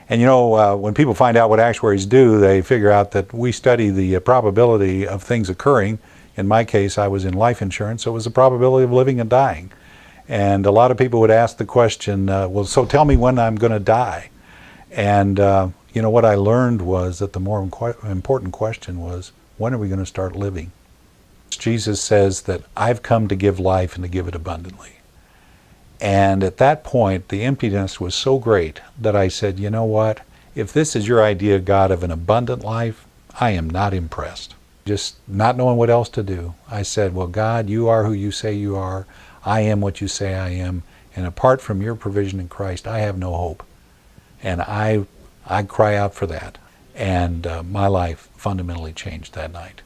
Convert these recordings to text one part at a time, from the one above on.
And you know, when people find out what actuaries do, they figure out that we study the probability of things occurring. In my case, I was in life insurance, so it was the probability of living and dying. And a lot of people would ask the question, well, so tell me when I'm going to die. And you know, what I learned was that the more important question was, when are we going to start living? Jesus says that I've come to give life and to give it abundantly. And at that point, the emptiness was so great that I said, you know what? If this is your idea, God, of an abundant life, I am not impressed. Just not knowing what else to do, I said, well, God, you are who you say you are. I am what you say I am. And apart from your provision in Christ, I have no hope. And I cry out for that. And my life fundamentally changed that night.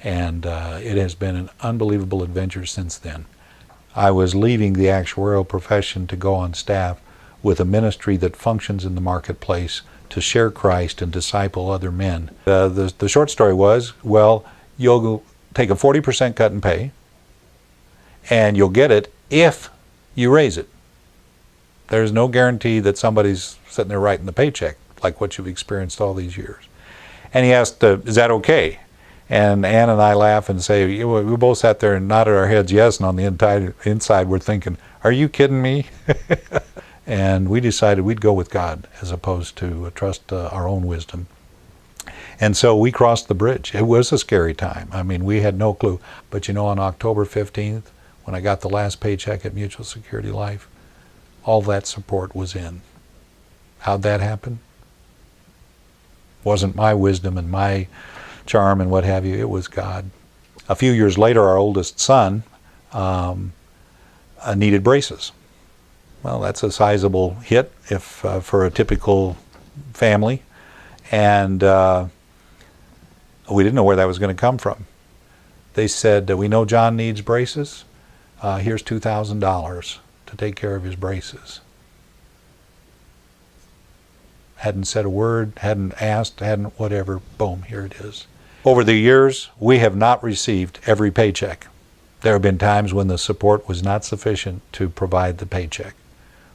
And it has been an unbelievable adventure since then. I was leaving the actuarial profession to go on staff with a ministry that functions in the marketplace to share Christ and disciple other men. The short story was, well, you'll take a 40% cut in pay, and you'll get it if you raise it. There's no guarantee that somebody's sitting there writing the paycheck like what you've experienced all these years. And he asked, is that okay? And Ann and I laugh and say, we both sat there and nodded our heads yes, and on the inside we're thinking, are you kidding me? And we decided we'd go with God as opposed to trust our own wisdom. And so we crossed the bridge. It was a scary time. I mean, we had no clue. But you know, on October 15th, when I got the last paycheck at Mutual Security Life, all that support was in. How'd that happen? Wasn't my wisdom and my charm and what have you, it was God. A few years later, our oldest son needed braces. Well, that's a sizable hit if for a typical family, and we didn't know where that was going to come from. They said, we know John needs braces. Here's $2,000 to take care of his braces. Hadn't said a word, hadn't asked, hadn't whatever, boom, here it is. Over the years, we have not received every paycheck. There have been times when the support was not sufficient to provide the paycheck.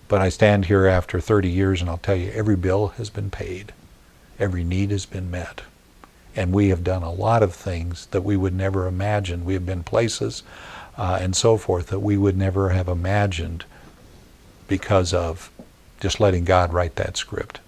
But I stand here after 30 years and I'll tell you, every bill has been paid. Every need has been met. And we have done a lot of things that we would never imagine. We have been places and so forth that we would never have imagined because of just letting God write that script.